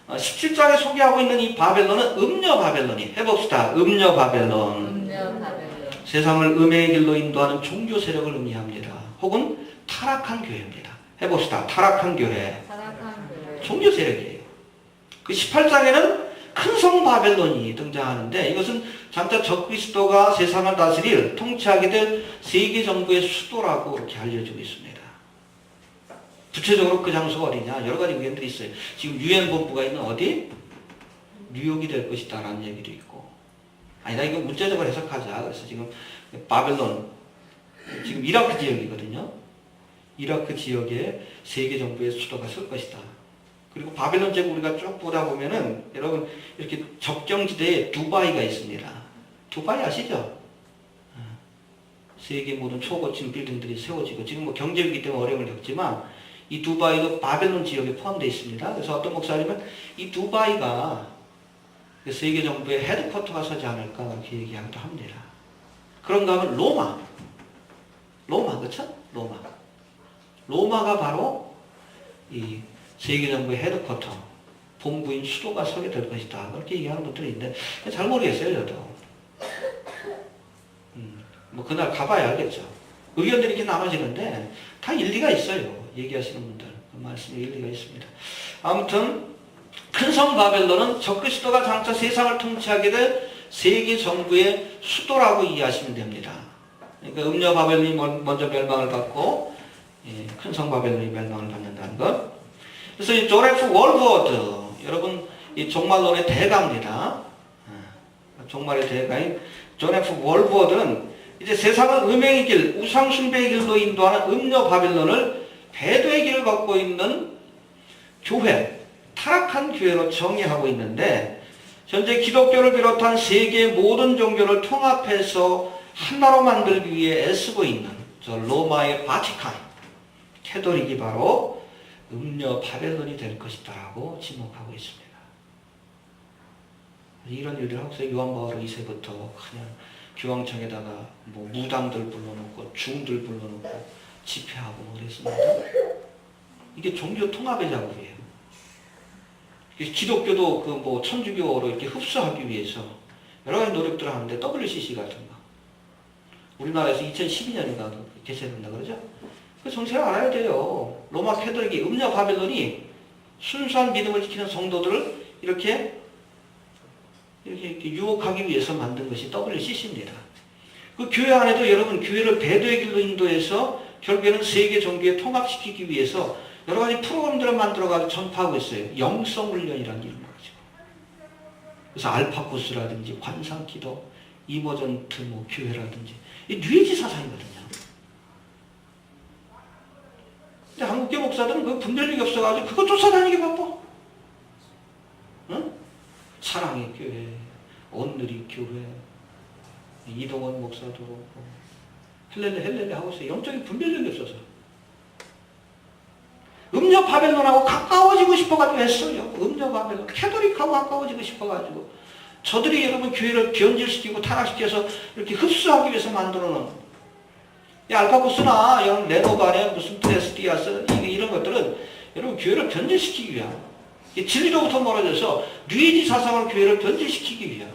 17장에 소개하고 있는 이 바벨론은 음녀 바벨론이, 해봅시다. 음녀 바벨론. 음녀 바벨론. 세상을 음의 길로 인도하는 종교 세력을 의미합니다. 혹은 타락한 교회입니다. 해봅시다. 타락한 교회. 타락한 교회. 종교 세력이에요. 그 18장에는 큰 성 바벨론이 등장하는데 이것은 장차 적그리스도가 세상을 다스릴 통치하게 될 세계 정부의 수도라고 이렇게 알려지고 있습니다. 구체적으로 그 장소가 어디냐? 여러 가지 의견들이 있어요. 지금 유엔 본부가 있는 어디? 뉴욕이 될 것이다 라는 얘기도 있고, 아니다 이거 문자적으로 해석하자. 그래서 지금 바벨론, 지금 이라크 지역이거든요. 이라크 지역에 세계 정부의 수도가 설 것이다. 그리고 바벨론 제국 우리가 쭉 보다 보면은 여러분 이렇게 접경지대에 두바이가 있습니다. 두바이 아시죠? 세계 모든 초고층 빌딩들이 세워지고 지금 뭐 경제 위기 때문에 어려움을 겪지만 이 두바이도 바벨론 지역에 포함되어 있습니다. 그래서 어떤 목사님은 이 두바이가 세계 정부의 헤드쿼터가 서지 않을까 그렇게 얘기하기도 합니다. 그런가 하면 로마, 그렇죠? 로마가 바로 이 세계 정부의 헤드쿼터, 본부인 수도가 서게 될 것이다. 그렇게 얘기하는 분들이 있는데 잘 모르겠어요, 저도. 뭐 그날 가봐야 알겠죠. 의견들이 이렇게 나눠지는데 다 일리가 있어요. 얘기하시는 분들 그 말씀에 일리가 있습니다. 아무튼 큰 성 바벨론은 적그리스도가 장차 세상을 통치하게 될 세계 정부의 수도라고 이해하시면 됩니다. 그러니까 음녀 바벨론이 먼저 멸망을 받고 큰 성 바벨론이 멸망을 받는다는 것. 그래서 이 조레프 월버드, 여러분 이 종말론의 대가입니다. 종말의 대가인 조레프 월버드는 이제 세상은 음행의 길, 우상숭배의 길로 인도하는 음녀 바벨론을 배도의 길을 걷고 있는 교회, 타락한 교회로 정의하고 있는데 현재 기독교를 비롯한 세계의 모든 종교를 통합해서 하나로 만들기 위해 애쓰고 있는 저 로마의 바티칸, 캐톨릭이 바로 음녀 바벨론이 될 것이다 라고 지목하고 있습니다. 이런 일들을 하고 있어요. 요한 바오로 2세부터 그냥 교황청에다가 뭐 무당들 불러놓고 중들 불러놓고 집회하고 뭐 그랬습니다. 이게 종교 통합의 작업이에요. 기독교도 그 뭐 천주교로 이렇게 흡수하기 위해서 여러 가지 노력들을 하는데 WCC 같은 거 우리나라에서 2012년인가 개최된다 그러죠? 그 정체를 알아야 돼요. 로마 캐톨릭이 음녀 바벨론이 순수한 믿음을 지키는 성도들을 이렇게 유혹하기 위해서 만든 것이 WCC입니다. 그 교회 안에도 여러분 교회를 배도의 길로 인도해서 결국에는 세계 종교에 통합시키기 위해서 여러 가지 프로그램들을 만들어가지고 전파하고 있어요. 영성훈련이라는 이름을 가지고. 그래서 알파코스라든지 환상기도, 이머전트 뭐 교회라든지 이 뉴에이지 사상이거든요. 근데 한국교 목사들은 그 분별력이 없어가지고 그거 쫓아다니기 바빠. 응? 사랑의 교회, 온누리 교회, 이동원 목사도 그렇고 헬렐레 하고 있어요. 영적인 분별력이 없어서. 음녀 바벨론하고 가까워지고 싶어가지고 했어요. 음녀 바벨론, 캐톨릭하고 가까워지고 싶어가지고 저들이 여러분 교회를 변질시키고 타락시켜서 이렇게 흡수하기 위해서 만들어놓은 알파코스나 이런 레노바네 무슨 트레스티아스 이런 것들은 여러분 교회를 변질시키기 위한 진리로부터 멀어져서 뉴에이지 사상을 교회를 변질시키기 위한.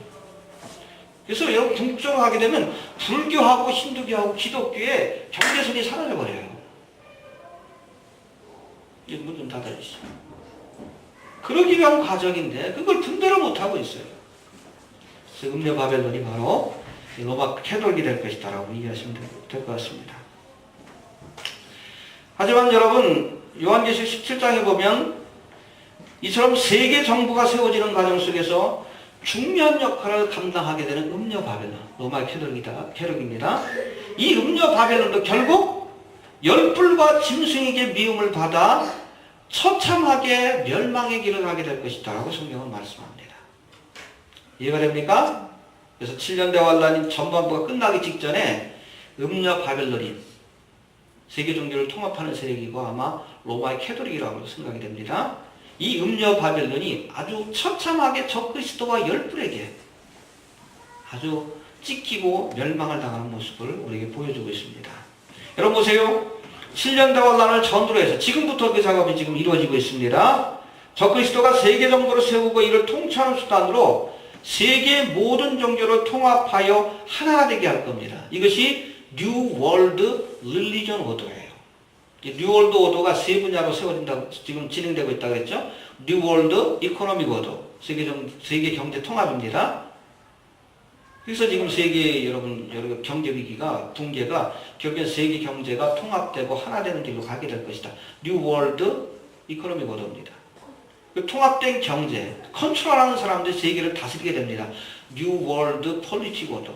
그래서 여러분 궁극적으로 하게 되면 불교하고 힌두교하고 기독교의 경계선이 사라져버려요. 이제 문 좀 닫아주시죠. 그러기 위한 과정인데 그걸 분별을 못하고 있어요. 그래서 음녀 바벨론이 바로 로마 캐톨릭이 될 것이다 라고 이해하시면 될 것 같습니다. 하지만 여러분 요한계시록 17장에 보면 이처럼 세계 정부가 세워지는 과정 속에서 중요한 역할을 감당하게 되는 음녀 바벨론, 로마 캐톨릭입니다. 이 음녀 바벨론도 결국 열불과 짐승에게 미움을 받아 처참하게 멸망의 길을 가게 될 것이다 라고 성경은 말씀합니다. 이해가 됩니까? 그래서 7년 대환란인 전반부가 끝나기 직전에 음녀 바벨론인 세계 종교를 통합하는 세력이고 아마 로마의 캐톨릭이라고 생각이 됩니다. 이 음녀 바벨론이 아주 처참하게 적그리스도와 열불에게 아주 찢기고 멸망을 당하는 모습을 우리에게 보여주고 있습니다. 여러분 보세요. 7년 대환란을 전후로 해서 지금부터 그 작업이 지금 이루어지고 있습니다. 적그리스도가 세계 정부를 세우고 이를 통치하는 수단으로 세계 모든 종교를 통합하여 하나가 되게 할 겁니다. 이것이 뉴 월드 릴리전 오더예요. 뉴 월드 오더가 세 분야로 세워진다고 지금 진행되고 있다고 했죠. 뉴 월드 이코노믹 오더, 세계 경제 통합입니다. 그래서 지금 세계 여러 경제 위기가 붕괴가 결국엔 세계 경제가 통합되고 하나 되는 길로 가게 될 것이다. 뉴 월드 이코노믹 오더입니다. 그 통합된 경제, 컨트롤하는 사람들이 세계를 다스리게 됩니다. 뉴 월드 폴리틱 오더,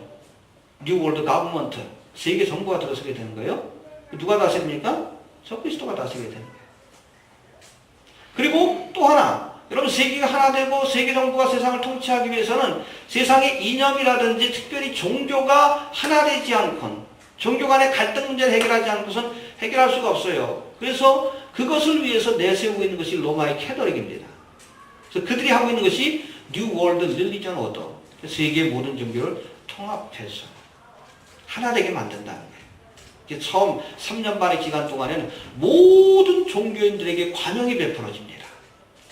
뉴 월드 가버먼트, 세계 정부가 들어서게 되는 거예요. 누가 다스립니까? 적그리스도가 다스리게 되는 거예요. 그리고 또 하나, 여러분 세계가 하나 되고 세계 정부가 세상을 통치하기 위해서는 세상의 이념이라든지 특별히 종교가 하나 되지 않건, 종교 간의 갈등 문제를 해결하지 않고선 해결할 수가 없어요. 그래서 그것을 위해서 내세우고 있는 것이 로마의 캐톨릭입니다. 그래서 그들이 하고 있는 것이 뉴 월드 릴리전 오더, 세계 모든 종교를 통합해서 하나 되게 만든다는 거예요. 처음 3년 반의 기간 동안에는 모든 종교인들에게 관용이 베풀어집니다.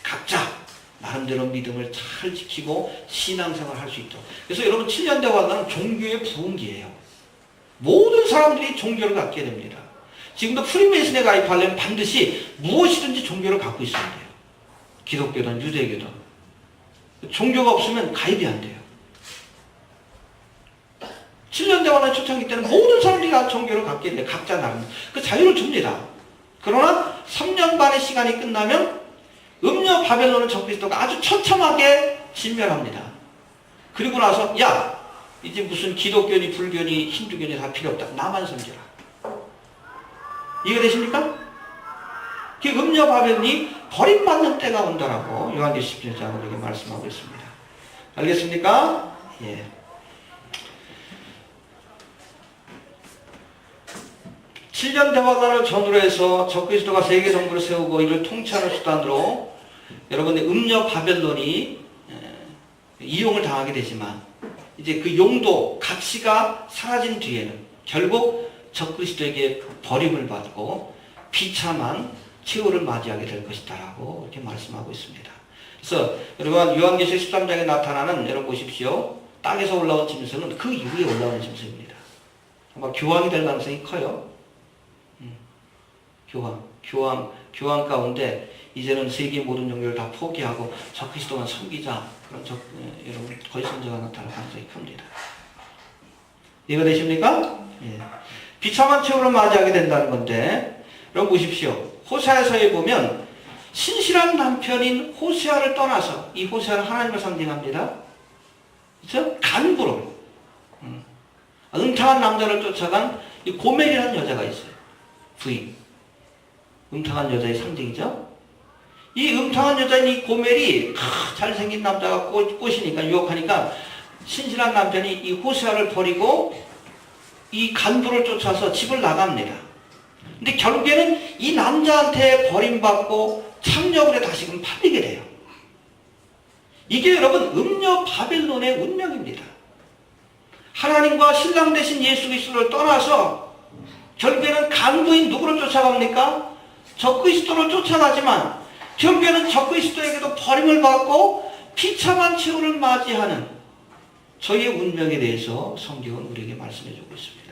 각자 나름대로 믿음을 잘 지키고 신앙생활을 할 수 있도록. 그래서 여러분 7년 대환란은 종교의 부흥기예요. 모든 사람들이 종교를 갖게 됩니다. 지금도 프리메이슨에 가입하려면 반드시 무엇이든지 종교를 갖고 있어야 돼요. 기독교든 유대교든. 종교가 없으면 가입이 안 돼요. 7년 대환란 초창기 때는 모든 사람들이 다 종교를 갖게 돼요. 각자 나름. 그 자유를 줍니다. 그러나 3년 반의 시간이 끝나면 음녀 바벨론을 적그리스도가 아주 처참하게 진멸합니다. 그리고 나서 야 이제 무슨 기독교니 불교니 힌두교니 다 필요 없다. 나만 섬겨라. 이해되십니까? 그 음녀 바벨론이 버림받는 때가 온다라고 요한계시록 17장 우리에게 말씀하고 있습니다. 알겠습니까? 예. (7년) 대환란을 전후로 해서 적그리스도가 세계 정부를 세우고 이를 통치하는 수단으로 여러분의 음녀 바벨론이 이용을 당하게 되지만 이제 그 용도, 가치가 사라진 뒤에는 결국 적그리스도에게 버림을 받고 비참한 최후를 맞이하게 될 것이다라고 이렇게 말씀하고 있습니다. 그래서 여러분 요한계시록 13장에 나타나는 여러분 보십시오. 땅에서 올라온 짐승은 그 이후에 올라오는 짐승입니다. 아마 교황이 될 가능성이 커요. 교황 가운데 이제는 세계 모든 종교를 다 포기하고 적그리스도만 섬기자. 그런 여러분 거짓 선지자가 나타날 가능성이 큽니다. 이해가 되십니까? 예. 비참한 최후를 맞이하게 된다는 건데, 여러분 보십시오. 호세아서에 보면 신실한 남편인 호세아를 떠나서, 이 호세아는 하나님을 상징합니다. 그렇죠? 간부로 응탕한 남자를 쫓아간 이 고멜이라는 여자가 있어요. 부인. 응탕한 여자의 상징이죠. 이 응탕한 여자인 이 고멜이 잘생긴 남자가 꼬시니까 유혹하니까 신실한 남편이 이 호세아를 버리고 이 간부를 쫓아서 집을 나갑니다. 근데 결국에는 이 남자한테 버림받고 참여불에 다시금 팔리게 돼요. 이게 여러분 음녀 바벨론의 운명입니다. 하나님과 신랑 되신 예수 그리스도를 떠나서 결국에는 간부인 누구를 쫓아갑니까? 적그리스도를 쫓아가지만 결국에는 적그리스도에게도 버림을 받고 비참한 최후를 맞이하는 저희의 운명에 대해서 성경은 우리에게 말씀해주고 있습니다.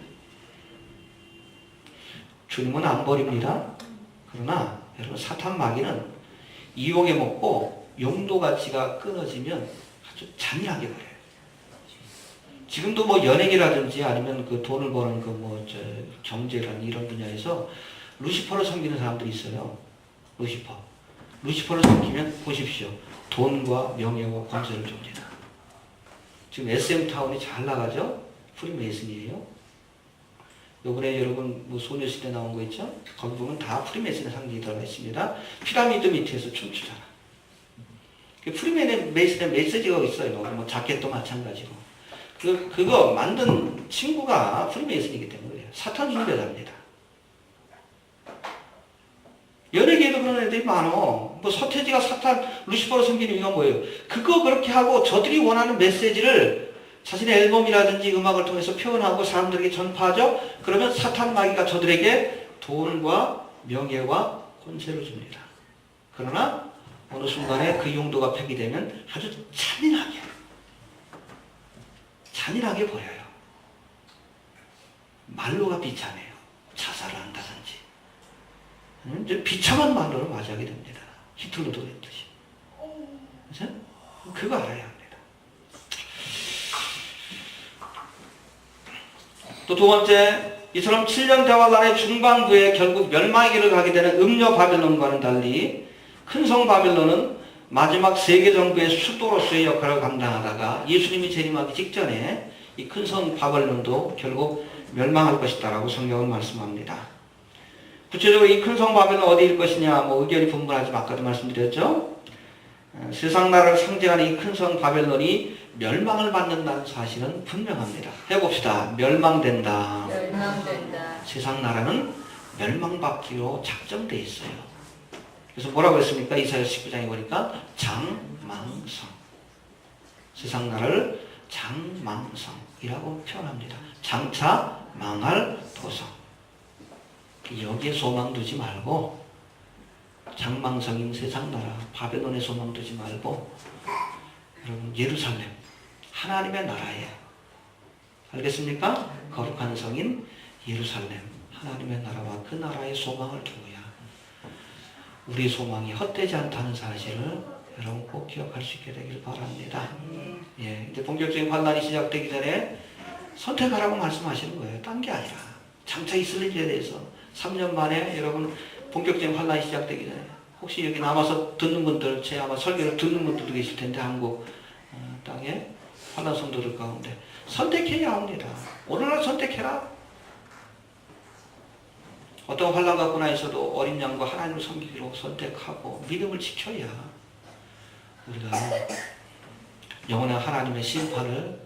주님은 안 버립니다. 그러나 여러분 사탄 마귀는 이용해 먹고 용도 가치가 끊어지면 아주 잔인하게 버려요. 지금도 뭐 연예계라든지 아니면 그 돈을 버는 경제라는 이런 분야에서 루시퍼를 섬기는 사람들이 있어요. 루시퍼를 섬기면 보십시오. 돈과 명예와 권세를 줍니다. 지금 SM타운이 잘 나가죠? 프리메이슨이에요. 요번에 여러분 뭐 소녀시대 나온 거 있죠? 거기 보면 다 프리메이슨의 상징이 들어가 있습니다. 피라미드 밑에서 춤추잖아. 프리메이슨의 메시지가 있어요. 뭐 자켓도 마찬가지로. 그거 만든 친구가 프리메이슨이기 때문에 그래요. 사탄 숭배자입니다. 그러는 애들이 많어. 뭐 서태지가 사탄, 루시퍼로 섬기는 이유가 뭐예요? 그거 그렇게 하고 저들이 원하는 메시지를 자신의 앨범이라든지 음악을 통해서 표현하고 사람들에게 전파하죠. 그러면 사탄 마귀가 저들에게 돈과 명예와 권세를 줍니다. 그러나 어느 순간에 그 용도가 폐기되면 아주 잔인하게 보여요. 말로가 비참해요. 자살을 한다든지. 이제 비참한 말로를 맞이하게 됩니다. 히틀러도 그랬듯이. 그래서 그거 알아야 합니다. 또 두 번째, 이처럼 7년 대환란의 중반부에 결국 멸망의 길을 가게 되는 음녀 바벨론과는 달리 큰성 바벨론은 마지막 세계 정부의 수도로서의 역할을 감당하다가 예수님이 재림하기 직전에 이 큰성 바벨론도 결국 멸망할 것이다라고 성경은 말씀합니다. 구체적으로 이 큰성 바벨론 어디일 것이냐, 의견이 분분하지만 아까도 말씀드렸죠. 세상 나라를 상징하는 이 큰성 바벨론이 멸망을 받는다는 사실은 분명합니다. 해봅시다. 멸망된다. 세상 나라는 멸망받기로 작정되어 있어요. 그래서 뭐라고 했습니까? 이사야 19장에 보니까 장망성. 세상 나라를 장망성이라고 표현합니다. 장차 망할 도성. 여기에 소망 두지 말고 장망성인 세상 나라 바벨론에 소망 두지 말고 여러분 예루살렘 하나님의 나라에 알겠습니까? 거룩한 성인 예루살렘 하나님의 나라와 그 나라의 소망을 두어야 우리 소망이 헛되지 않다는 사실을 여러분 꼭 기억할 수 있게 되길 바랍니다. 예, 이제 본격적인 환난이 시작되기 전에 선택하라고 말씀하시는 거예요. 딴 게 아니라 장차 있을 일에 대해서 3년 만에 여러분 본격적인 환난이 시작되기 전에 혹시 여기 남아서 듣는 분들, 제 아마 설교를 듣는 분들도 계실 텐데 한국 땅에 환난 성도들 가운데 선택해야 합니다. 오늘날 선택해라. 어떤 환난 갖고나 있어도 어린 양과 하나님을 섬기기로 선택하고 믿음을 지켜야 우리가 영원한 하나님의 심판을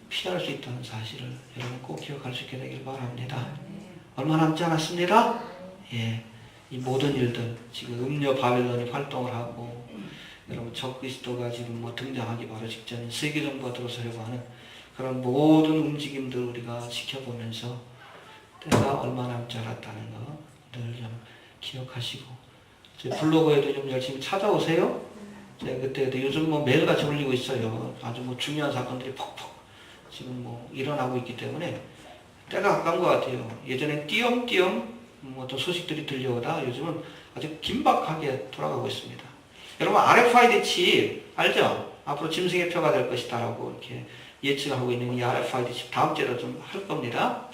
피할 수 있다는 사실을 여러분 꼭 기억할 수 있게 되길 바랍니다. 얼마 남지 않았습니다. 예, 이 모든 일들 지금 음녀 바벨론이 활동을 하고 여러분 적그리스도가 지금 등장하기 바로 직전인 세계 정부가 들어서려고 하는 그런 모든 움직임들 우리가 지켜보면서 때가 얼마 남지 않았다는 거 늘 좀 기억하시고 제 블로그에도 좀 열심히 찾아오세요. 제가 그때도 요즘 매일같이 올리고 있어요. 아주 중요한 사건들이 퍽퍽 지금 일어나고 있기 때문에 때가 가까운 것 같아요. 예전엔 띄엄띄엄 어떤 소식들이 들려오다 요즘은 아주 긴박하게 돌아가고 있습니다. 여러분 RFID 칩 알죠? 앞으로 짐승의 표가 될 것이다라고 이렇게 예측하고 있는 이 RFID 칩 다음 주에도 좀 할 겁니다.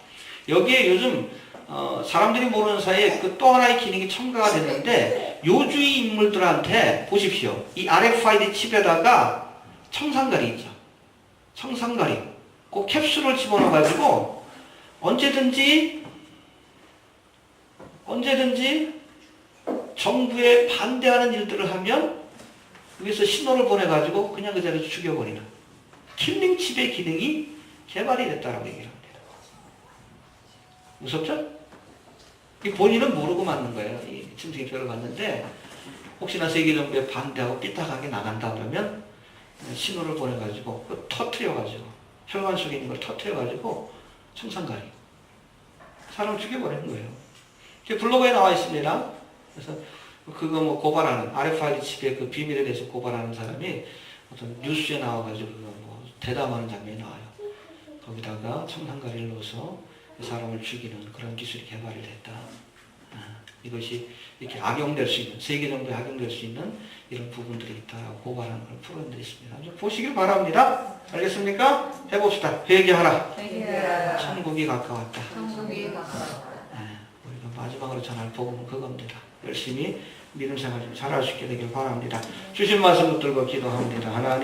여기에 요즘 사람들이 모르는 사이에 그 또 하나의 기능이 첨가가 됐는데 요주의 인물들한테 보십시오. 이 RFID 칩에다가 청산가리 있죠. 청산가리 그 캡슐을 집어넣어 가지고 언제든지 정부에 반대하는 일들을 하면 여기서 신호를 보내가지고 그냥 그 자리에서 죽여버리는 킬링 칩의 기능이 개발이 됐다라고 얘기를 합니다. 무섭죠? 이 본인은 모르고 맞는 거예요. 이 짐승의 표를 맞는데 혹시나 세계 정부에 반대하고 삐딱하게 나간다 그러면 신호를 보내가지고 터트려가지고 혈관 속에 있는 걸 터트려가지고 청산가리 사람을 죽여버리는 거예요. 블로그에 나와 있습니다. 그래서 그거 고발하는 RFID 칩의 그 비밀에 대해서 고발하는 사람이 어떤 뉴스에 나와가지고 대담하는 장면이 나와요. 거기다가 청산가리를 넣어서 사람을 죽이는 그런 기술이 개발이 됐다. 이것이 이렇게 악용될 수 있는 세계 정부에 악용될 수 있는 이런 부분들이 있다라고 고발하는 그런 프로그램들이 있습니다. 좀 보시길 바랍니다. 알겠습니까? 해봅시다. 회개하라. 천국이 가까웠다. 우리가 마지막으로 전할 복음은 그겁니다. 열심히 믿음 생활 좀 잘할 수 있게 되길 바랍니다. 주신 말씀 붙들고 기도합니다. 하나님